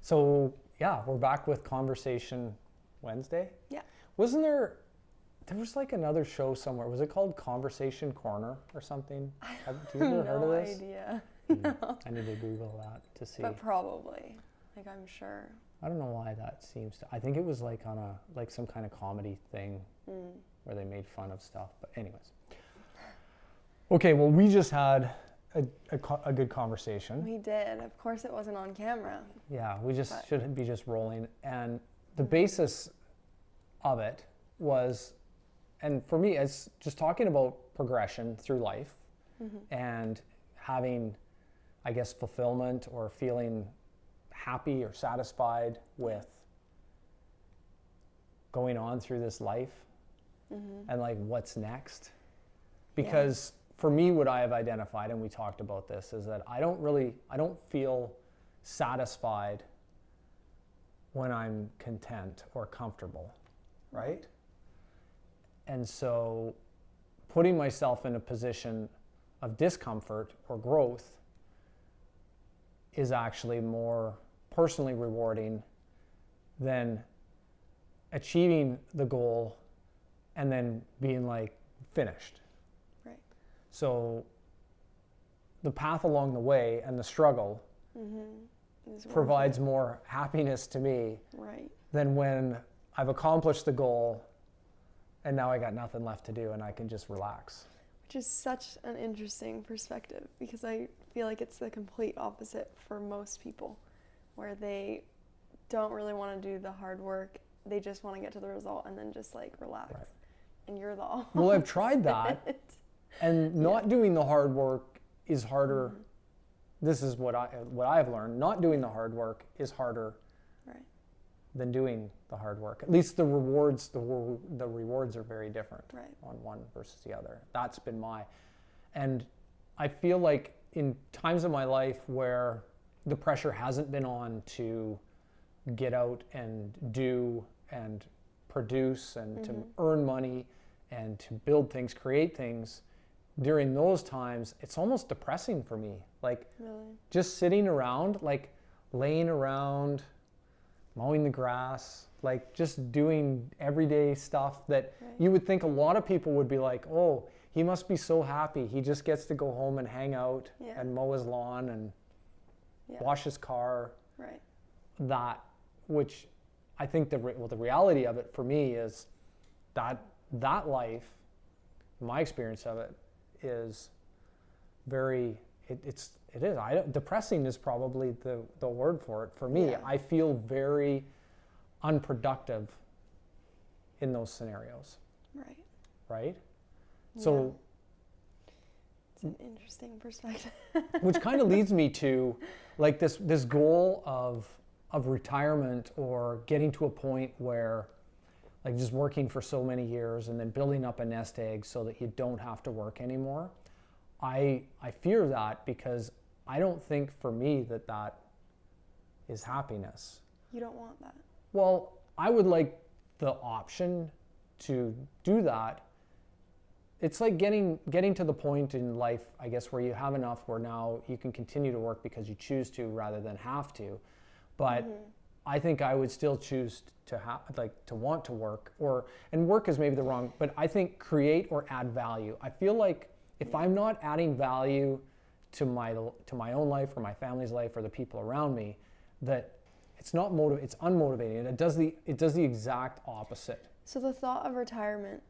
So, yeah, we're back with Conversation Wednesday. Yeah. Wasn't there was like another show somewhere. Was it called Conversation Corner or something? Have you ever heard of this? No idea. No. I need to Google that to see. But probably. Like, I'm sure. I don't know why that seems to. I think it was like on some kind of comedy thing where they made fun of stuff. But anyways. Okay, well, we just had a good conversation. We did. Of course it wasn't on camera. Yeah, we just should be just rolling. And the basis of it was, and for me, it's just talking about progression through life and having, I guess, fulfillment or feeling happy or satisfied with going on through this life and like what's next. Because for me, what I have identified, and we talked about this, is that I don't feel satisfied when I'm content or comfortable, right? And so putting myself in a position of discomfort or growth is actually more personally rewarding than achieving the goal and then being like finished. Right. So the path along the way and the struggle provides more happiness to me than when I've accomplished the goal and now I got nothing left to do and I can just relax. Which is such an interesting perspective, because I feel like it's the complete opposite for most people, where they don't really want to do the hard work. They just want to get to the result and then just like relax. Right. And you're the opposite. Well, I've tried that, and not doing the hard work is harder. This is what I've learned. Not doing the hard work is harder than doing the hard work. At least the rewards are very different on one versus the other. That's been and I feel like in times of my life where the pressure hasn't been on to get out and do and produce and to earn money and to build things, create things, during those times, it's almost depressing for me. Like just sitting around, like laying around, mowing the grass, like just doing everyday stuff that you would think a lot of people would be like, oh, he must be so happy. He just gets to go home and hang out and mow his lawn and wash his car. Right. That, which I think the reality of it for me is that life, my experience of it, is very, it is. Depressing is probably the word for it. For me, I feel very unproductive in those scenarios. Right? So it's an interesting perspective. Which kind of leads me to like this goal of retirement, or getting to a point where like just working for so many years and then building up a nest egg so that you don't have to work anymore. I fear that, because I don't think for me that is happiness. You don't want that. Well, I would like the option to do that. It's like getting to the point in life, I guess, where you have enough where now you can continue to work because you choose to rather than have to. But I think I would still choose to want to work, and work is maybe the wrong, but I think create or add value. I feel like if I'm not adding value to my own life or my family's life or the people around me, that it's unmotivating. It does the exact opposite. So the thought of retirement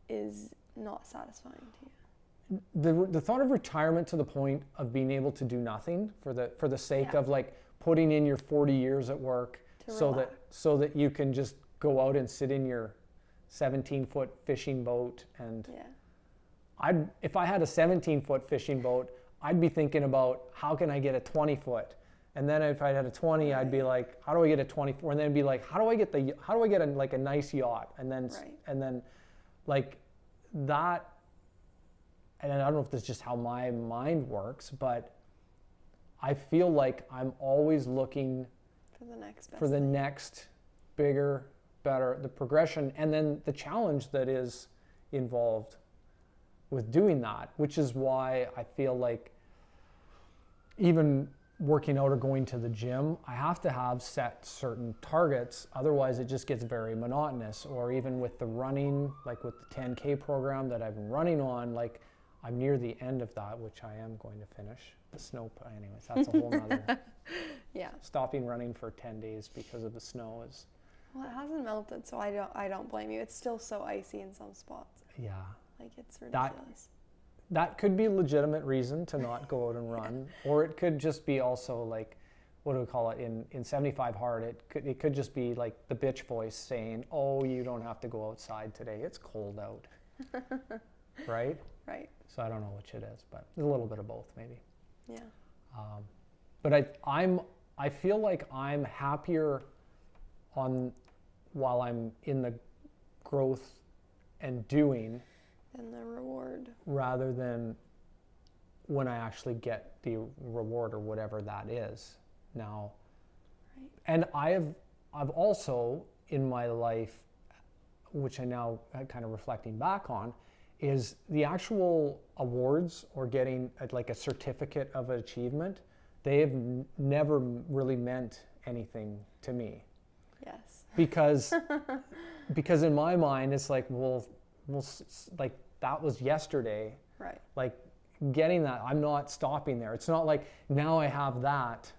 is not satisfying to you. The thought of retirement to the point of being able to do nothing for the sake of like putting in your 40 years at work so that you can just go out and sit in your 17-foot fishing boat and if I had a 17-foot fishing boat, I'd be thinking about how can I get a 20-foot, and then if I had a 20, I'd be like, how do I get a 24? And then it'd be like, how do I get a nice yacht, and then like that. And I don't know if this is just how my mind works, but I feel like I'm always looking for the next bigger, better, the progression, and then the challenge that is involved with doing that, which is why I feel like even working out or going to the gym, I have to have set certain targets. Otherwise, it just gets very monotonous. Or even with the running, like with the 10K program that I've been running on, like I'm near the end of that, which I am going to finish. The snow, anyways, that's a whole nother. Yeah. Stopping running for 10 days because of the snow is. Well, it hasn't melted, so I don't blame you. It's still so icy in some spots. Yeah. Like it's ridiculous. That could be a legitimate reason to not go out and run, or it could just be also like, what do we call it, in 75 hard, it could just be like the bitch voice saying, oh, you don't have to go outside today, it's cold out. Right? Right. So I don't know which it is, but a little bit of both maybe. Yeah. But I feel like I'm happier while I'm in the growth and doing And the reward. rather than when I actually get the reward or whatever that is now. Right. And I've also in my life, which I now kind of reflecting back on, is the actual awards or getting like a certificate of achievement. They have never really meant anything to me. Yes. Because in my mind it's like, well, like that was yesterday. Right. Like getting that, I'm not stopping there. It's not like now I have that.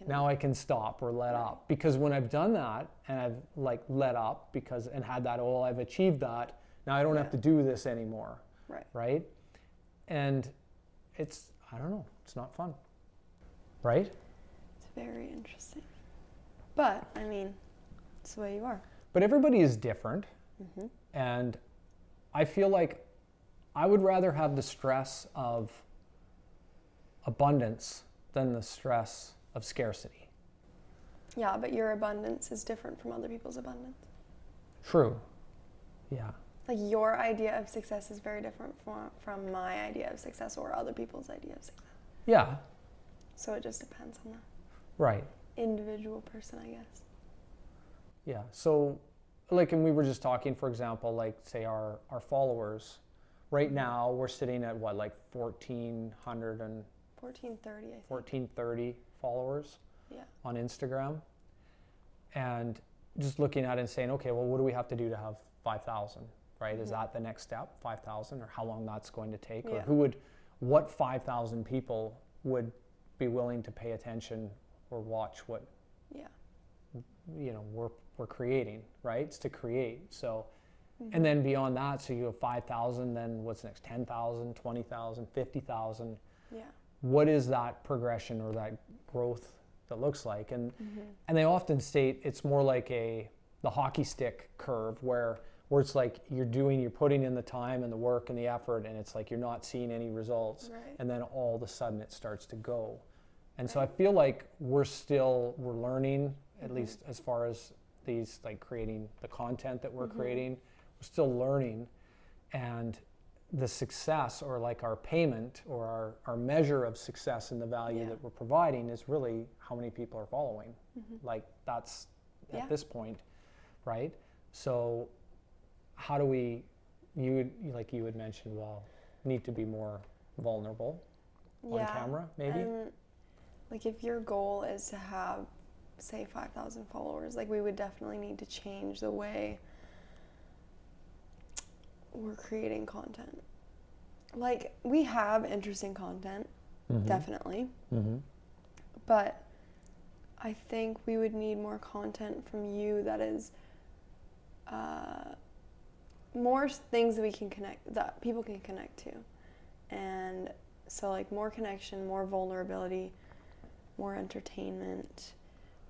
Now I can stop or let up. Because when I've done that and I've like let up and had that, oh, I've achieved that. Now I don't have to do this anymore. Right. Right? And it's, I don't know, it's not fun. Right? It's very interesting. But, I mean, it's the way you are. But everybody is different. Mm-hmm. And I feel like I would rather have the stress of abundance than the stress of scarcity. Yeah, but your abundance is different from other people's abundance. True. Yeah. Like your idea of success is very different from my idea of success or other people's idea of success. Yeah. So it just depends on the Right. individual person, I guess. Yeah. So, like, and we were just talking, for example, like, say our followers, right now we're sitting at what, like 1,400 and 1430, I think. 1,430 followers on Instagram. And just looking at it and saying, okay, well, what do we have to do to have 5,000, right? Mm-hmm. Is that the next step, 5,000, or how long that's going to take? Or what 5,000 people would be willing to pay attention or watch what, we're creating, right? It's to create. So, and then beyond that, so you have 5,000, then what's next? 10,000, 20,000, 50,000. Yeah. What is that progression or that growth that looks like? And and they often state it's more like the hockey stick curve where it's like you're putting in the time and the work and the effort, and it's like you're not seeing any results, and then all of a sudden it starts to go. And so I feel like we're learning, at least as far as these, like creating the content that we're creating, we're still learning. And the success, or like our payment or our measure of success and the value that we're providing is really how many people are following. Like that's at this point, right? So how do you had mentioned, need to be more vulnerable on camera, maybe? Like if your goal is to have, say, 5,000 followers, like we would definitely need to change the way we're creating content. Like we have interesting content, definitely, but I think we would need more content from you that is more things that people can connect to. And so like more connection, more vulnerability, more entertainment,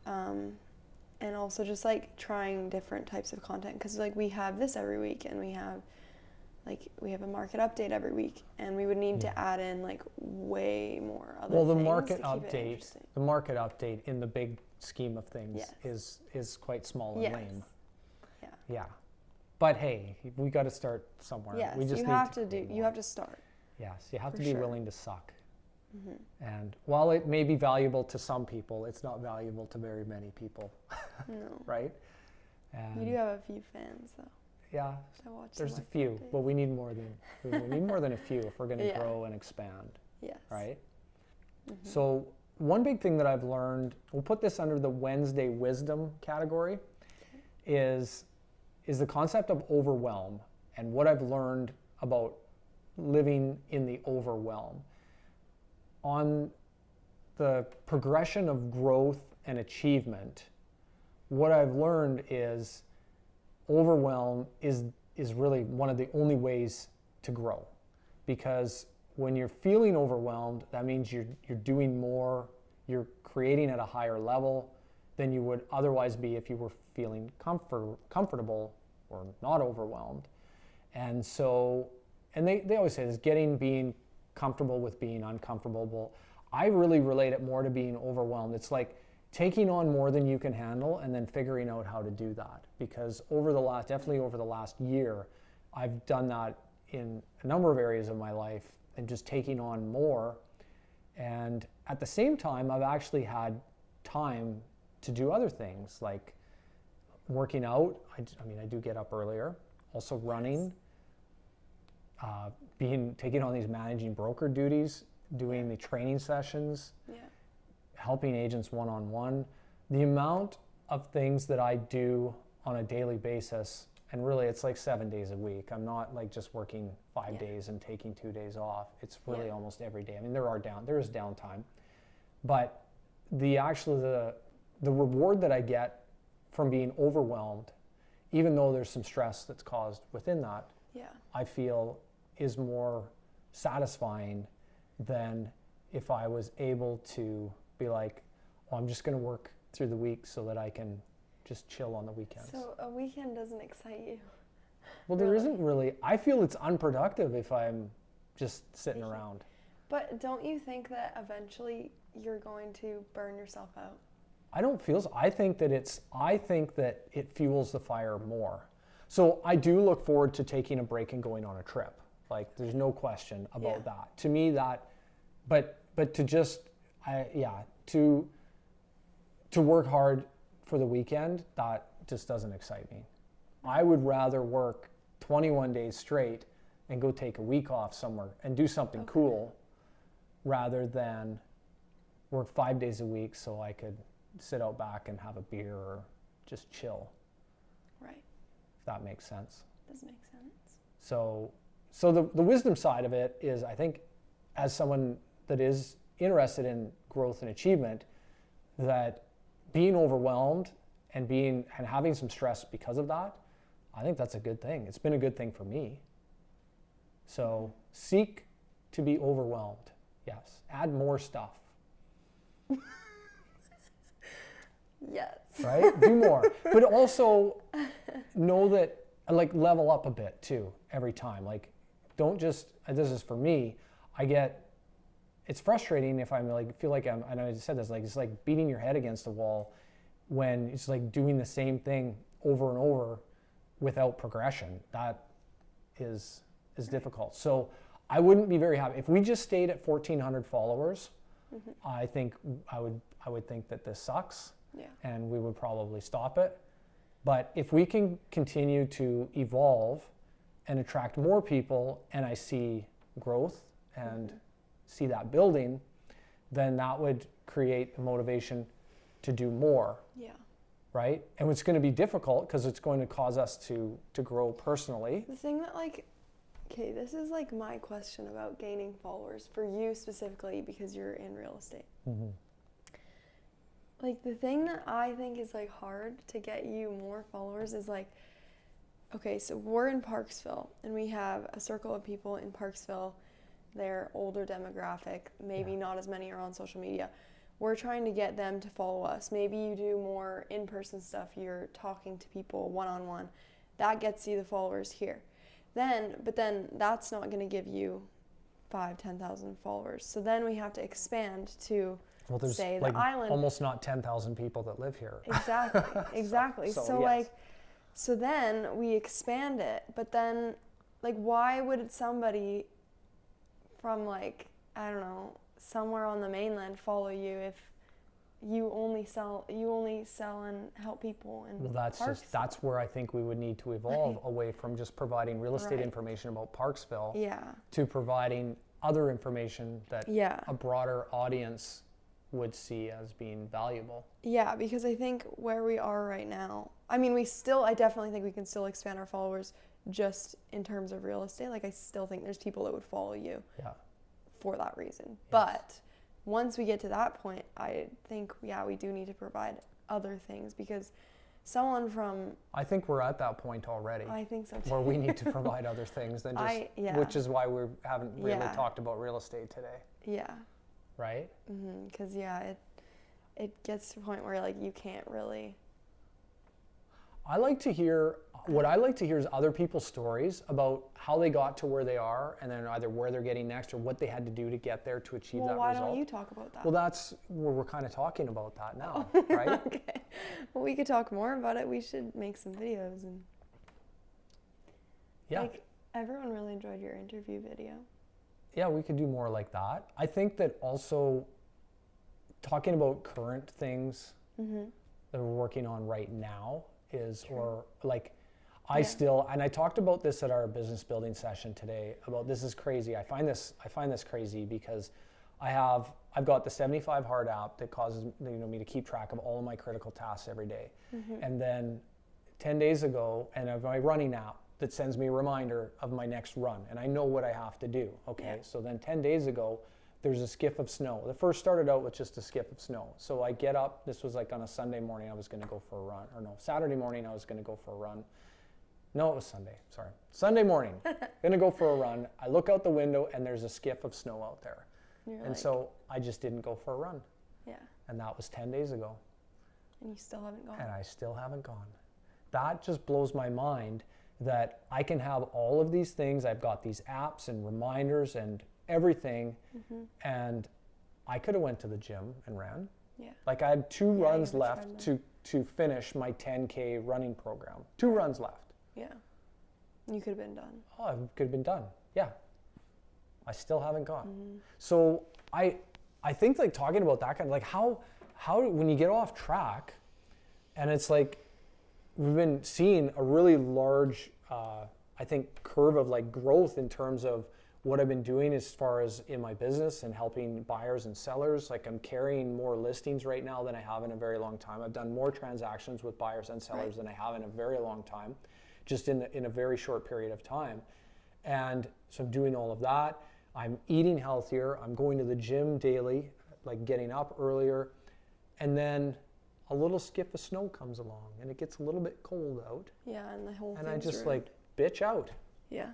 and also just like trying different types of content, because like we have this every week, and we have a market update every week, and we would need to add in like way more other things. Well, the market update in the big scheme of things is quite small and lame. Yeah. But hey, we got to start somewhere. Yes, we just you have to start. Yes, you have to be willing to suck. And while it may be valuable to some people, it's not valuable to very many people. No. Right? And you do have a few fans, though. Yeah, there's a few, but we need more than a few if we're going to grow and expand. Yes. Right? So one big thing that I've learned, we'll put this under the Wednesday wisdom category, is the concept of overwhelm and what I've learned about living in the overwhelm. On the progression of growth and achievement, what I've learned is overwhelm is really one of the only ways to grow. Because when you're feeling overwhelmed, that means you're doing more, you're creating at a higher level than you would otherwise be if you were feeling comfortable or not overwhelmed. And so, and they always say this, being comfortable with being uncomfortable. I really relate it more to being overwhelmed. It's like taking on more than you can handle and then figuring out how to do that. Because definitely over the last year, I've done that in a number of areas of my life and just taking on more. And at the same time, I've actually had time to do other things like working out. I do get up earlier, also running, taking on these managing broker duties, doing the training sessions, helping agents one-on-one. The amount of things that I do on a daily basis, and really it's like 7 days a week. I'm not like just working 5 days and taking 2 days off. It's really almost every day. I mean, there is downtime, but the reward that I get from being overwhelmed, even though there's some stress that's caused within that, I feel is more satisfying than if I was able to be like, oh, I'm just going to work through the week so that I can just chill on the weekends. So a weekend doesn't excite you? Well, there isn't really. I feel it's unproductive if I'm just sitting around. But don't you think that eventually you're going to burn yourself out? I don't feel so. I think that it fuels the fire more. So I do look forward to taking a break and going on a trip. Like, there's no question about that. To me, but to just, to work hard for the weekend, that just doesn't excite me. I would rather work 21 days straight and go take a week off somewhere and do something cool rather than work 5 days a week so I could sit out back and have a beer or just chill. Right. If that makes sense. Does make sense. So the wisdom side of it is, I think, as someone that is interested in growth and achievement, that being overwhelmed and having some stress because of that, I think that's a good thing. It's been a good thing for me. So seek to be overwhelmed. Yes. Add more stuff. Yes. Right? Do more. But also know that, like, level up a bit too every time. Like, don't just, this is for me, it's frustrating if I'm like, feel like I know I just said this, like, it's like beating your head against the wall when it's like doing the same thing over and over without progression. That is difficult. So I wouldn't be very happy. If we just stayed at 1,400 followers, I think I would think that this sucks. Yeah. And we would probably stop it. But if we can continue to evolve and attract more people, and I see growth and see that building, then that would create a motivation to do more. Yeah. Right? And it's going to be difficult because it's going to cause us to grow personally. The thing that, like, okay, this is like my question about gaining followers for you specifically because you're in real estate. Mm-hmm. Like, the thing that I think is like hard to get you more followers is like, okay, so we're in Parksville and we have a circle of people in Parksville. They're older demographic, maybe not as many are on social media. We're trying to get them to follow us. Maybe you do more in-person stuff, you're talking to people one-on-one. That gets you the followers here. But then that's not going to give you 5,000, 10,000 followers. So then we have to expand to, there's say, like the island. Almost not 10,000 people that live here. Exactly. So yes. So then we expand it, but then, like, why would somebody from, like, I don't know, somewhere on the mainland follow you if you only sell and help people in that's where I think we would need to evolve away from just providing real estate information about Parksville to providing other information that a broader audience would see as being valuable. Yeah, because I think where we are right now, I mean, I definitely think we can still expand our followers just in terms of real estate. Like, I still think there's people that would follow you for that reason. Yes. But once we get to that point, I think, we do need to provide other things, because someone from... I think we're at that point already. I think so too. Where we need to provide other things than just, which is why we haven't really talked about real estate today. Yeah. Right? Because, it gets to a point where, like, you can't really... What I like to hear is other people's stories about how they got to where they are, and then either where they're getting next or what they had to do to get there to achieve that result. Well, why don't you talk about that? Well, that's where we're kind of talking about that now, right? Okay. Well, we could talk more about it. We should make some videos. And like, everyone really enjoyed your interview video. Yeah, we could do more like that. I think that also talking about current things that we're working on right now is, or like, I still, and I talked about this at our business building session today, about this is crazy. I find this crazy because I've got the 75 Hard app that causes me to keep track of all of my critical tasks every day. And then 10 days ago, and I have my running app that sends me a reminder of my next run, and I know what I have to do. Okay, so then 10 days ago, there's a skiff of snow. The first started out with just a skiff of snow. So I get up, this was like on a Sunday morning, I was gonna go for a run, or no, Saturday morning I was gonna go for a run. No, it was Sunday, sorry. Sunday morning, gonna go for a run. I look out the window and there's a skiff of snow out there. So I just didn't go for a run. Yeah. And that was 10 days ago. And you still haven't gone. And I still haven't gone. That just blows my mind that I can have all of these things. I've got these apps and reminders and everything, and I could have went to the gym and ran. Yeah. Like, I had 2 runs left to finish my 10K running program. 2 runs left. Yeah. You could have been done. Oh, I could have been done. Yeah. I still haven't gone. So I think, like, talking about that kind of, like, how when you get off track, and it's like we've been seeing a really large I think curve of, like, growth in terms of what I've been doing as far as in my business and helping buyers and sellers. Like, I'm carrying more listings right now than I have in a very long time. I've done more transactions with buyers and sellers than I have in a very long time, just in a very short period of time. And so I'm doing all of that. I'm eating healthier. I'm going to the gym daily, like getting up earlier. And then a little skiff of snow comes along and it gets a little bit cold out. Yeah, and the whole thing. And I just like bitch out. Yeah.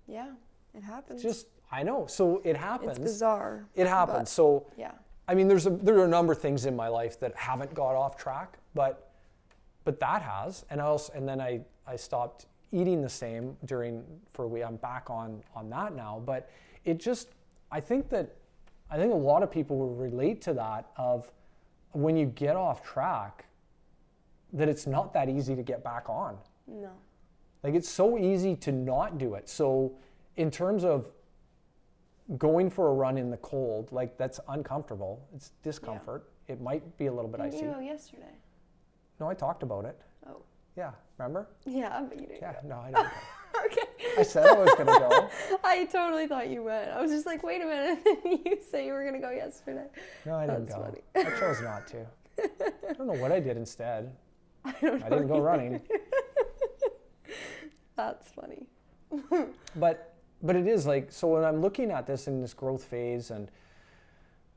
Yeah, it happens. Just, I know. So it happens. It's bizarre. It happens. So, yeah. I mean, there are a number of things in my life that haven't got off track, but that has. And then I stopped eating the same I'm back on that now. But it just, I think a lot of people will relate to that, of when you get off track, that it's not that easy to get back on. No. Like, it's so easy to not do it. So in terms of going for a run in the cold, like, that's uncomfortable. It's discomfort. Yeah. It might be a little bit icy. Didn't you go yesterday? No, I talked about it. Oh. Yeah, remember? Yeah, but you didn't go. No, I didn't go. Okay. I said I was going to go. I totally thought you went. I was just like, wait a minute. You say you were going to go yesterday. No, I didn't go. Funny. I chose not to. I don't know what I did instead. I didn't go running. That's funny. But it is like, so when I'm looking at this in this growth phase and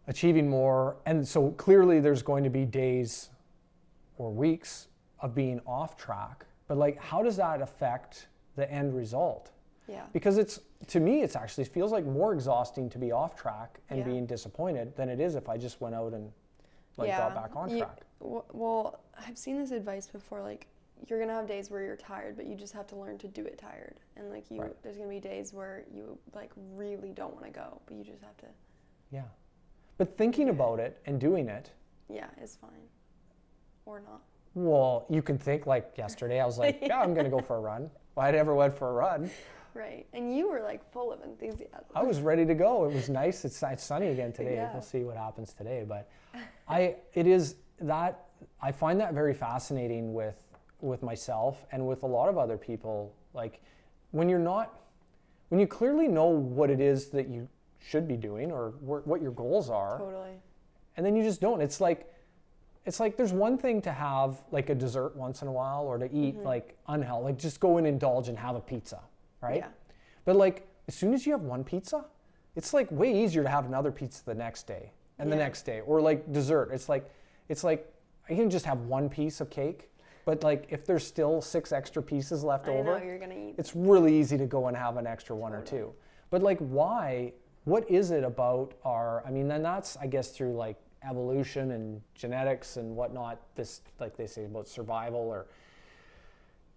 achieving more, and so clearly there's going to be days or weeks of being off track, but, like, how does that affect the end result? Yeah. Because to me, it actually feels like more exhausting to be off track and being disappointed than it is if I just went out and got back on track. Well, I've seen this advice before, like, you're going to have days where you're tired, but you just have to learn to do it tired. And, like, there's going to be days where you, like, really don't want to go, but you just have to. Yeah. But thinking about it and doing it. Yeah, is fine. Or not. Well, you can think, like, yesterday I was like, yeah, I'm going to go for a run. Well, I never went for a run. Right. And you were, like, full of enthusiasm. I was ready to go. It was nice. It's sunny again today. Yeah. We'll see what happens today. But I find that very fascinating with myself and with a lot of other people. Like, when you clearly know what it is that you should be doing or what your goals are. Totally. and then you just don't. It's like there's one thing to have like a dessert once in a while, or to eat like unhealthy, like just go and indulge and have a pizza, right? Yeah. But like as soon as you have one pizza, it's like way easier to have another pizza the next day and the next day, or like dessert. It's like I can just have one piece of cake, but like if there's still 6 extra pieces left over, you're gonna eat. It's really easy to go and have an extra one or two. But like why? What is it about our? I mean, then that's I guess through like evolution and genetics and whatnot. This, like they say about survival, or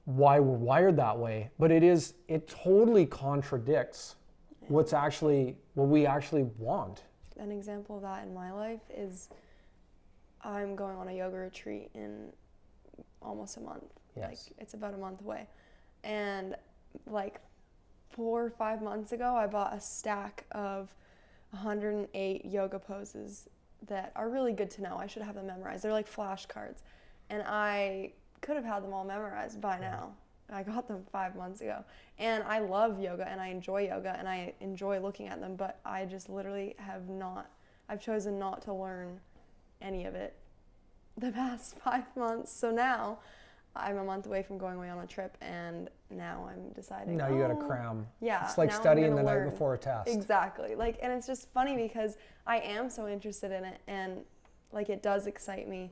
why we're wired that way. But it totally contradicts what we actually want. An example of that in my life is I'm going on a yoga retreat in almost a month. Yes. Like it's about a month away. And like 4 or 5 months ago, I bought a stack of 108 yoga poses that are really good to know. I should have them memorized. They're like flashcards. And I could have had them all memorized by now. I got them 5 months ago. And I love yoga and I enjoy yoga and I enjoy looking at them, but I just literally I've chosen not to learn any of it the past 5 months. So now I'm a month away from going away on a trip, and now I'm deciding. Now you got to cram. Yeah. It's like studying the night before a test. Exactly. Like, and it's just funny because I am so interested in it, and like it does excite me,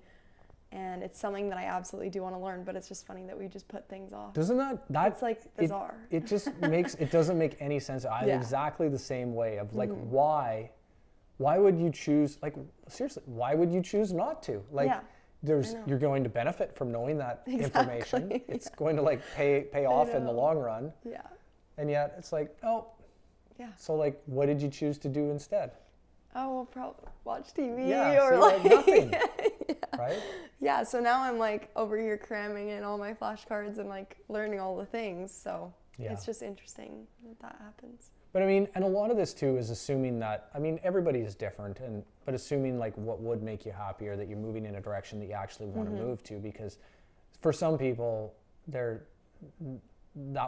and it's something that I absolutely do want to learn. But it's just funny that we just put things off. Doesn't that's like bizarre? It just it doesn't make any sense. I'm exactly the same way. Of like why would you choose? Like seriously, why would you choose not to? Like. Yeah. You're going to benefit from knowing that information. It's going to like pay off in the long run. Yeah. And yet it's like, oh. Yeah. So like, what did you choose to do instead? Oh, well, probably watch TV or like nothing. Yeah. Right? Yeah. So now I'm like over here cramming in all my flashcards and like learning all the things. So it's just interesting that happens. But I mean, and a lot of this too is assuming that, I mean, everybody is different, but assuming like what would make you happy, or that you're moving in a direction that you actually want to move to, because for some people, that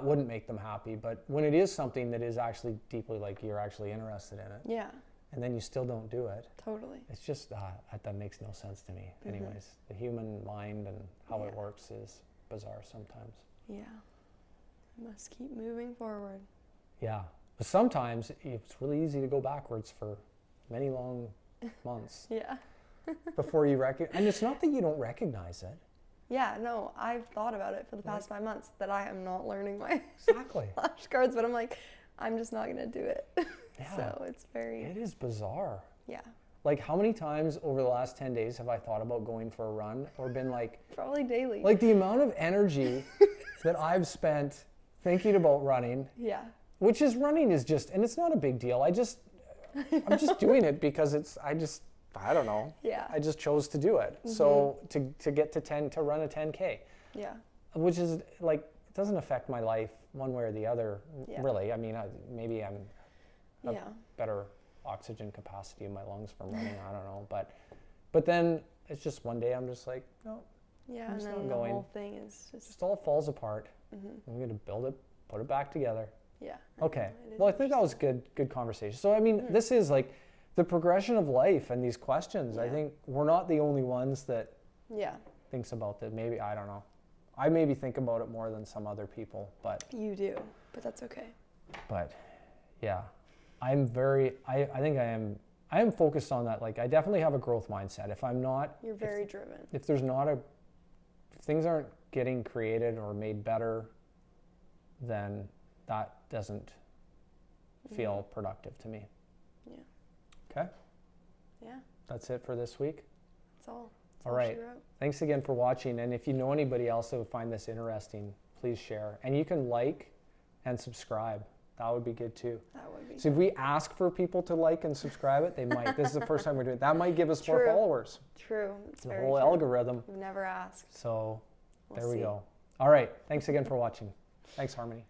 wouldn't make them happy. But when it is something that is actually deeply like you're actually interested in it, and then you still don't do it. Totally. It's just, that makes no sense to me. Anyways, the human mind and how it works is bizarre sometimes. Yeah. I must keep moving forward. Yeah. But sometimes it's really easy to go backwards for many long months. Before you and it's not that you don't recognize it. Yeah, no, I've thought about it for the past 5 months that I am not learning my flashcards, but I'm like, I'm just not going to do it. Yeah. So it is bizarre. Yeah. Like how many times over the last 10 days have I thought about going for a run, or been like... Probably daily. Like the amount of energy that I've spent thinking about running. Yeah. Which is running is just, and it's not a big deal. I'm just doing it because I don't know. Yeah. I just chose to do it. So to get to run a 10K. Yeah. Which is like, it doesn't affect my life one way or the other, really. I mean, maybe I'm a better oxygen capacity in my lungs from running. I don't know. But then it's just one day I'm just like, no. Yeah, and then the whole thing is just all falls apart. I'm going to build it, put it back together. Yeah. Okay. Well, I think that was good conversation. So, I mean, this is like the progression of life and these questions. I think we're not the only ones that thinks about that. Maybe, I don't know. I maybe think about it more than some other people, but. You do, but that's okay. But yeah, I think I am focused on that. Like I definitely have a growth mindset. If I'm not. You're very driven. If things aren't getting created or made better, then that doesn't feel productive to me. Yeah. Okay? Yeah. That's it for this week? That's all. All right. Thanks again for watching. And if you know anybody else that would find this interesting, please share. And you can like and subscribe. That would be good too. That would be. So if we ask for people to like and subscribe it, they might. This is the first time we're doing it. That might give us more followers. True. It's the whole algorithm. We've never asked. So there we go. All right. Thanks again for watching. Thanks, Harmony.